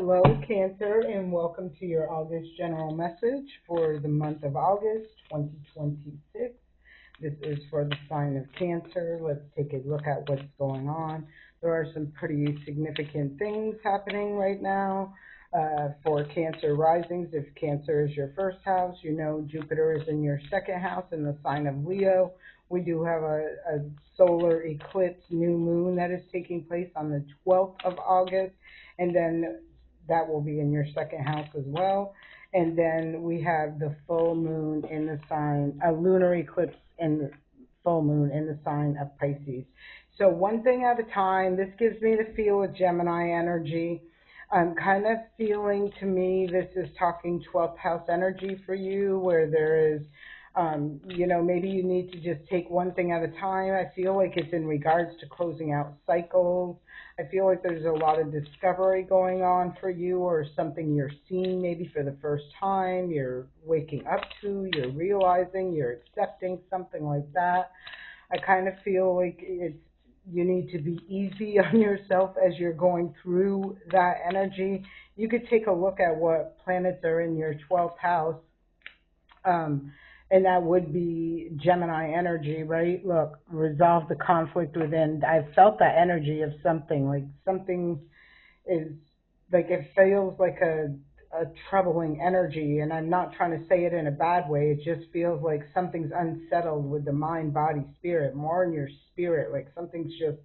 Hello, Cancer, and welcome to your August general message for the month of August 2026. This is for the sign of Cancer. Let's take a look at what's going on. There are some pretty significant things happening right now for Cancer risings. If Cancer is your first house, you know Jupiter is in your second house in the sign of Leo. We do have a solar eclipse new moon that is taking place on the 12th of August, and then that will be in your second house as well. And then we have the full moon in the sign, a lunar eclipse in the full moon in the sign of Pisces. So one thing at a time. This gives me the feel of Gemini energy. I'm kind of feeling, to me, this is talking 12th house energy for you, where there is maybe you need to just take one thing at a time. I feel like it's in regards to closing out cycles. I feel like there's a lot of discovery going on for you, or something you're seeing maybe for the first time, you're waking up to, you're realizing, you're accepting, something like that. I kind of feel like you need to be easy on yourself as you're going through that energy. You could take a look at what planets are in your 12th house. And that would be Gemini energy, right? Look, resolve the conflict within. I felt that energy of something, like something is, like it feels like a troubling energy, and I'm not trying to say it in a bad way. It just feels like something's unsettled with the mind, body, spirit, more in your spirit, like something's just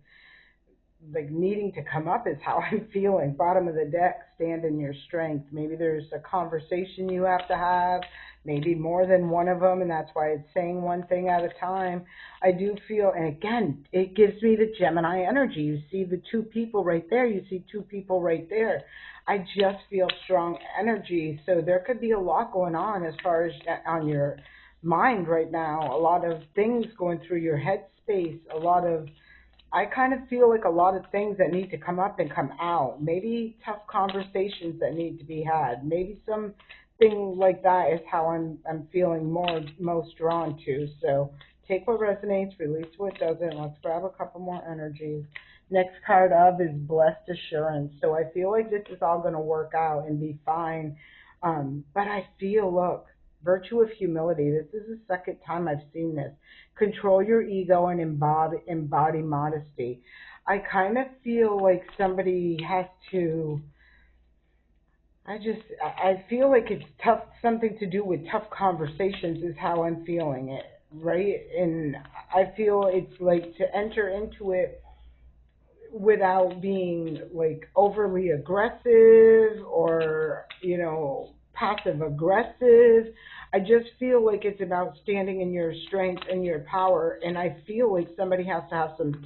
like needing to come up is how I'm feeling. Bottom of the deck, stand in your strength. Maybe there's a conversation you have to have, maybe more than one of them, and that's why it's saying one thing at a time. I do feel, and again, it gives me the Gemini energy. You see the two people right there. You see two people right there. I just feel strong energy. So there could be a lot going on as far as on your mind right now. A lot of things going through your head space. I kind of feel like a lot of things that need to come up and come out. Maybe tough conversations that need to be had. Maybe something like that is how I'm feeling most drawn to. So take what resonates, release what doesn't. Let's grab a couple more energies. Next card up is Blessed Assurance. So I feel like this is all going to work out and be fine. But I feel, look, virtue of humility. This is the second time I've seen this. Control your ego and embody modesty. I kind of feel like somebody has to, I feel like it's tough, something to do with tough conversations is how I'm feeling it, right? And I feel it's like to enter into it without being like overly aggressive or, passive aggressive. I just feel like it's about standing in your strength and your power, and I feel like somebody has to have some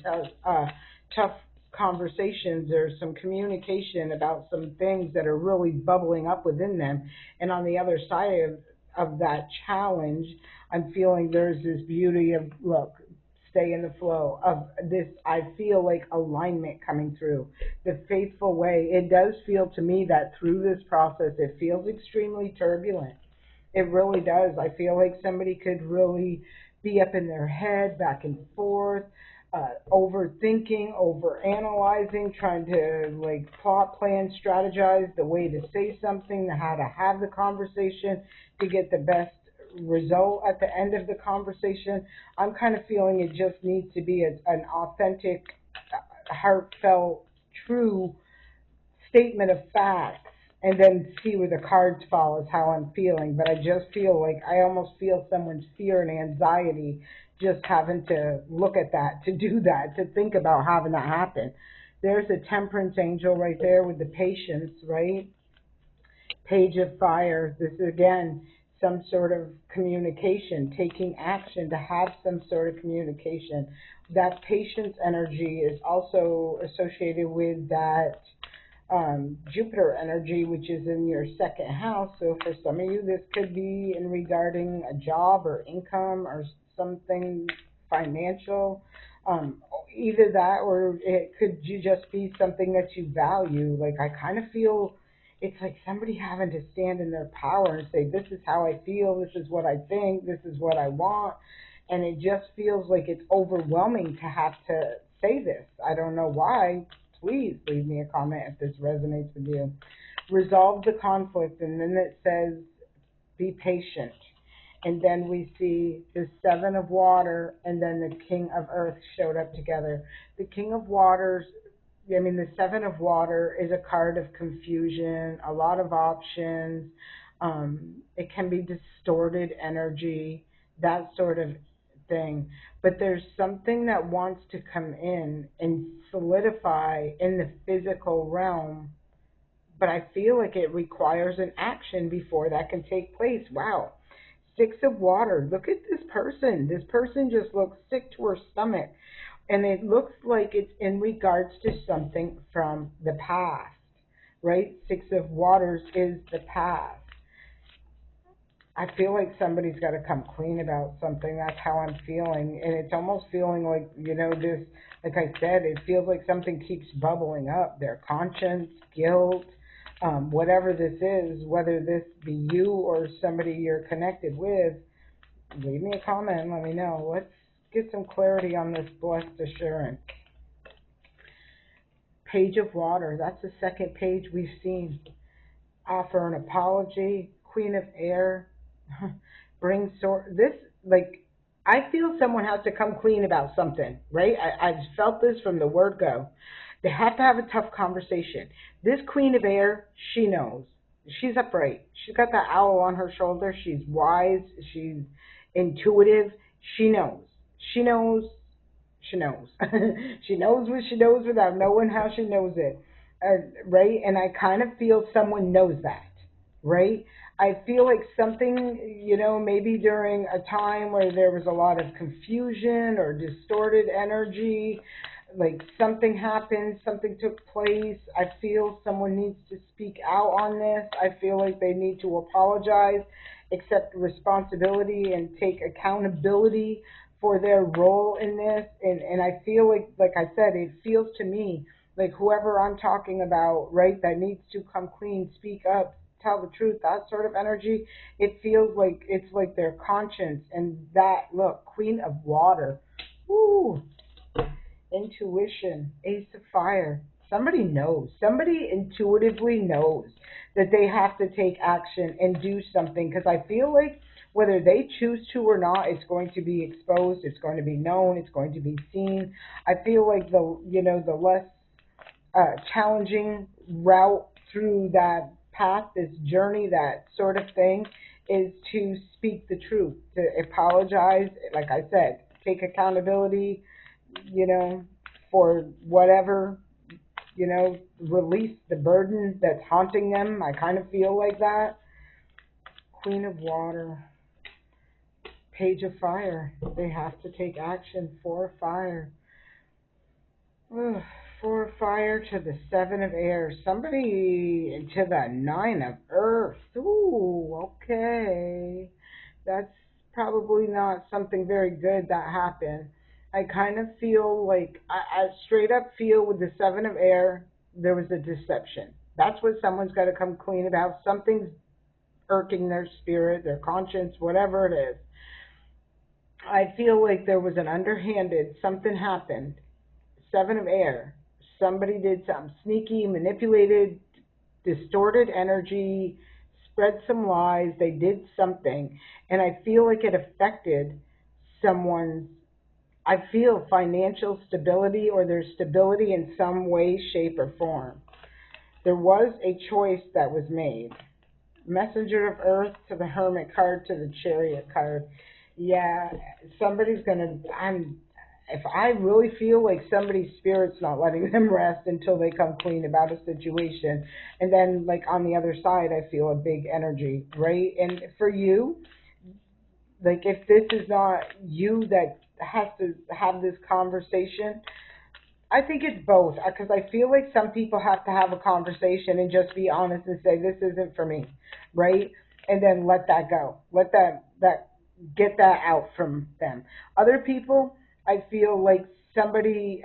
tough conversations or some communication about some things that are really bubbling up within them. And on the other side of that challenge, I'm feeling there's this beauty of, look, stay in the flow of this. I feel like alignment coming through the faithful way. It does feel to me that through this process, it feels extremely turbulent. It really does. I feel like somebody could really be up in their head, back and forth, overthinking, overanalyzing, trying to like plot, plan, strategize the way to say something, how to have the conversation to get the best result at the end of the conversation. I'm kind of feeling it just needs to be an authentic, heartfelt, true statement of facts, and then see where the cards fall is how I'm feeling. But I just feel like I almost feel someone's fear and anxiety just having to look at that, to do that, to think about having that happen. There's a temperance angel right there with the patience, right? Page of fire. This is again some sort of communication, taking action to have some sort of communication. That patience energy is also associated with that Jupiter energy, which is in your second house. So for some of you, this could be in regarding a job or income or something financial. Um, Either that, or it could just be something that you value. Like I kind of feel it's like somebody having to stand in their power and say, this is how I feel, this is what I think, this is what I want. And it just feels like it's overwhelming to have to say this. I don't know why. Please leave me a comment if this resonates with you. resolve the conflict, and then it says be patient. And then we see the seven of water and then the king of earth showed up together. The king of waters, I mean, the seven of water is a card of confusion, a lot of options. It can be distorted energy, that sort of thing. But there's something that wants to come in and solidify in the physical realm, but I feel like it requires an action before that can take place. Wow. Six of water. Look at this person. This person just looks sick to her stomach. And it looks like it's in regards to something from the past, right? Six of waters is the past. I feel like somebody's got to come clean about something. That's how I'm feeling. And it's almost feeling like, this, like I said, it feels like something keeps bubbling up. Their conscience, guilt, whatever this is, whether this be you or somebody you're connected with, leave me a comment and let me know. Let's get some clarity on this blessed assurance. Page of water. That's the second page we've seen. Offer an apology. Queen of air. Bring sword. This, like, I feel someone has to come clean about something, right? I've felt this from the word go. They have to have a tough conversation. This queen of air, she knows. She's upright. She's got that owl on her shoulder. She's wise. She's intuitive. She knows. She knows. She knows. She knows what she knows without knowing how she knows it. Right? And I kind of feel someone knows that. Right? I feel like something, maybe during a time where there was a lot of confusion or distorted energy, like something happened, something took place. I feel someone needs to speak out on this. I feel like they need to apologize, accept responsibility, and take accountability for their role in this. And I feel like I said, it feels to me like whoever I'm talking about, right, that needs to come clean, speak up, tell the truth, that sort of energy, it feels like it's like their conscience. And that, look, Queen of Water. Woo! Intuition, Ace of Fire. Somebody knows. Somebody intuitively knows that they have to take action and do something, because I feel like whether they choose to or not, it's going to be exposed, it's going to be known, it's going to be seen. I feel like the less challenging route through that path, this journey, that sort of thing, is to speak the truth, to apologize, like I said, take accountability, you know, for whatever, release the burden that's haunting them. I kind of feel like that. Queen of Water, Page of Fire. They have to take action for fire. Ugh, for fire to the Seven of Air. Somebody to the Nine of Earth. Ooh, okay. That's probably not something very good that happened. I kind of feel like, I straight up feel with the Seven of Air, there was a deception. That's what someone's got to come clean about. Something's irking their spirit, their conscience, whatever it is. I feel like there was an underhanded, something happened. Seven of Air. Somebody did something sneaky, manipulated, distorted energy, spread some lies. They did something. And I feel like it affected someone's, I feel, financial stability, or their stability in some way, shape, or form. There was a choice that was made. Messenger of Earth to the Hermit card to the Chariot card. Yeah, somebody's gonna. If I really feel like somebody's spirit's not letting them rest until they come clean about a situation, and then like on the other side, I feel a big energy, right? And for you, like if this is not you that has to have this conversation, I think it's both, because I feel like some people have to have a conversation and just be honest and say this isn't for me, right? And then let that go. Let that get that out from them. Other people, I feel like somebody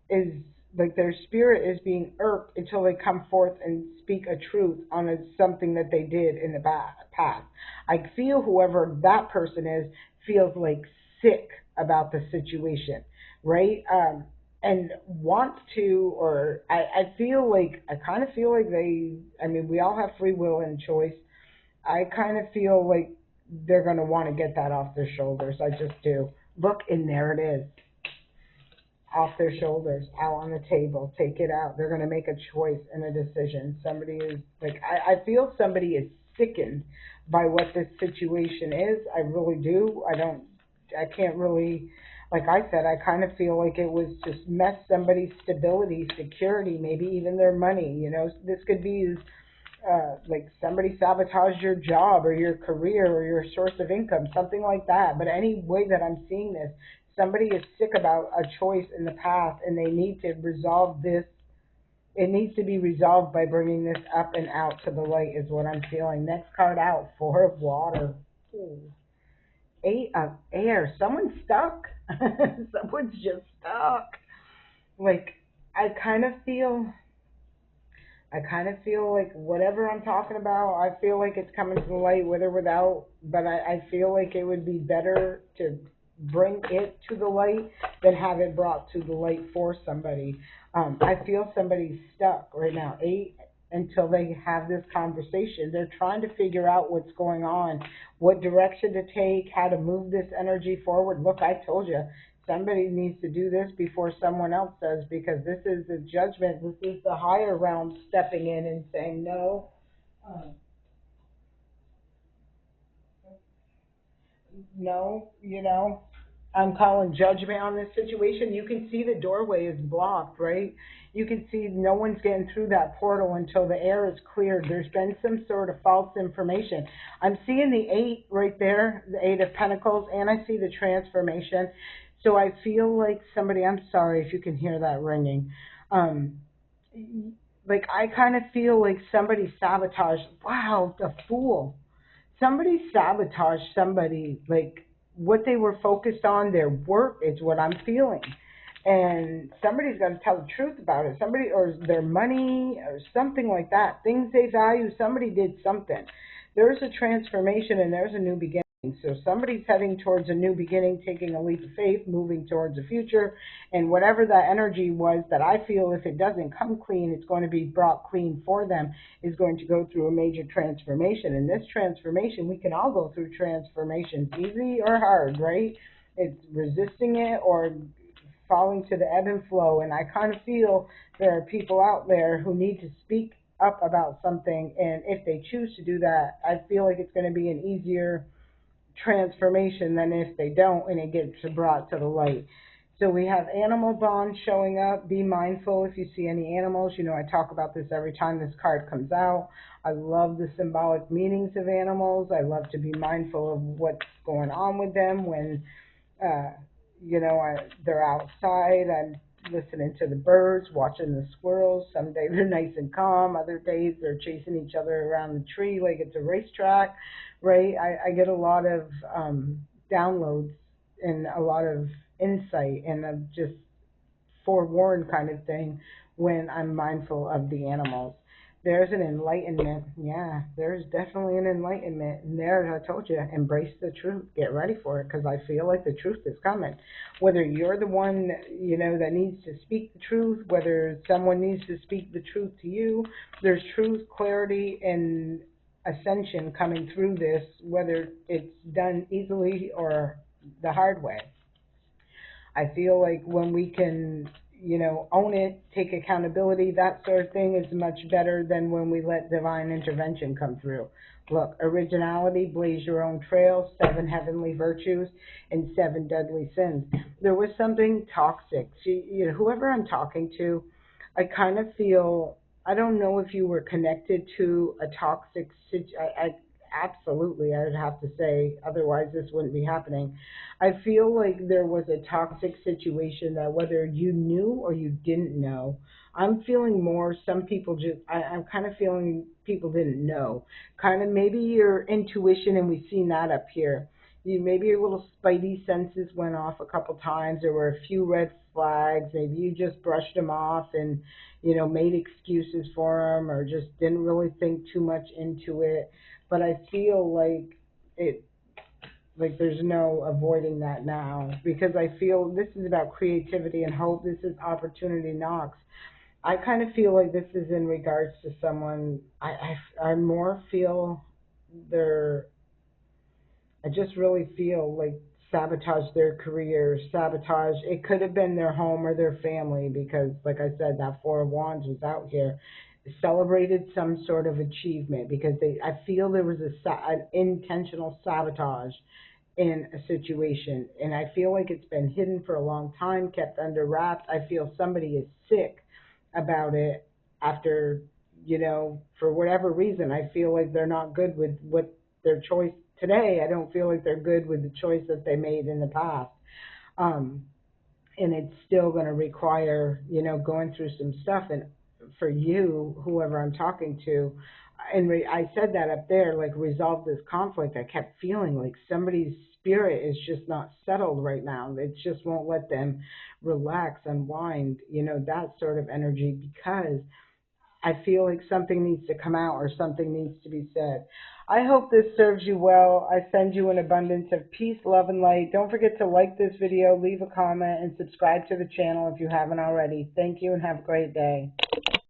is like their spirit is being irked until they come forth and speak a truth on something that they did in the past. I feel whoever that person is feels like sick about the situation, right? and wants to, or I feel like, I kind of feel like I mean, we all have free will and choice. I kind of feel like they're going to want to get that off their shoulders. I just do. Look, and there it is, off their shoulders, out on the table. Take it out. They're going to make a choice and a decision. Somebody is like, I feel somebody is sickened by what this situation is. I really do. I can't really, like I said, I kind of feel like it was just mess somebody's stability, security, maybe even their money. You know, this could be like somebody sabotaged your job or your career or your source of income, something like that. But any way that I'm seeing this, somebody is sick about a choice in the past and they need to resolve this. It needs to be resolved by bringing this up and out to the light, is what I'm feeling. Next card out, Four of Water. Ooh. Eight of Air. Someone's stuck. Someone's just stuck. Like, I kind of feel I kind of feel like whatever I'm talking about, I feel like it's coming to the light with or without, but I feel like it would be better to bring it to the light than have it brought to the light for somebody. I feel somebody's stuck right now. Eight, until they have this conversation. They're trying to figure out what's going on, what direction to take, how to move this energy forward. Look, I told you, somebody needs to do this before someone else does, because this is the judgment. This is the higher realm stepping in and saying no. Uh, no, you know, I'm calling judgment on this situation. You can see the doorway is blocked, right? You can see no one's getting through that portal until the air is cleared. There's been some sort of false information. I'm seeing the eight right there, the Eight of Pentacles, and I see the transformation. So I feel like somebody, I'm sorry if you can hear that ringing. Um, like, I kind of feel like somebody sabotaged. Wow, the Fool. Somebody sabotaged somebody, like what they were focused on, their work is what I'm feeling. And somebody's got to tell the truth about it. Somebody, or their money, or something like that. Things they value, somebody did something. There's a transformation and there's a new beginning. So somebody's heading towards a new beginning, taking a leap of faith, moving towards the future. And whatever that energy was, that I feel if it doesn't come clean, it's going to be brought clean for them, is going to go through a major transformation. And this transformation, we can all go through transformations, easy or hard, right? It's resisting it or falling to the ebb and flow. And I kind of feel there are people out there who need to speak up about something. And if they choose to do that, I feel like it's going to be an easier transformation than if they don't and it gets brought to the light. So we have animal bond showing up. Be mindful if you see any animals. You know, I talk about this every time this card comes out. I love the symbolic meanings of animals. I love to be mindful of what's going on with them when, uh, they're outside. I'm listening to the birds, watching the squirrels. Some days they're nice and calm. Other days they're chasing each other around the tree like it's a racetrack, right? I get a lot of downloads and a lot of insight and just forewarned kind of thing when I'm mindful of the animals. There's an enlightenment. Yeah, there's definitely an enlightenment. And there, I told you, embrace the truth. Get ready for it, because I feel like the truth is coming. Whether you're the one, that needs to speak the truth, whether someone needs to speak the truth to you, there's truth, clarity, and ascension coming through this, whether it's done easily or the hard way. I feel like when we can, own it, take accountability, that sort of thing is much better than when we let divine intervention come through. Look, originality, blaze your own trail, 7 heavenly virtues, and 7 deadly sins. There was something toxic. Whoever I'm talking to, I kind of feel, I don't know if you were connected to a toxic situation. Absolutely, I would have to say, otherwise this wouldn't be happening. I feel like there was a toxic situation that whether you knew or you didn't know, I'm feeling more, some people just, I'm kind of feeling people didn't know. Kind of maybe your intuition, and we've seen that up here. Maybe your little spidey senses went off a couple times. There were a few red flags. Maybe you just brushed them off and, made excuses for them, or just didn't really think too much into it. But I feel like it Like there's no avoiding that now, because I feel this is about creativity and hope. This is opportunity knocks. I kind of feel like this is in regards to someone. I more feel they're. I just really feel like sabotage their career, sabotage. It could have been their home or their family because, like I said, that Four of Wands was out here. Celebrated some sort of achievement because they. I feel there was an intentional sabotage in a situation, and I feel like it's been hidden for a long time, kept under wraps. I feel somebody is sick about it after, for whatever reason. I feel like they're not good with what their choice today. I don't feel like they're good with the choice that they made in the past. Um, and it's still going to require, going through some stuff. And for you, whoever I'm talking to, and I said that up there, like resolve this conflict. I kept feeling like somebody's spirit is just not settled right now. It just won't let them relax, unwind, that sort of energy, because I feel like something needs to come out or something needs to be said. I hope this serves you well. I send you an abundance of peace, love, and light. Don't forget to like this video, leave a comment, and subscribe to the channel if you haven't already. Thank you and have a great day.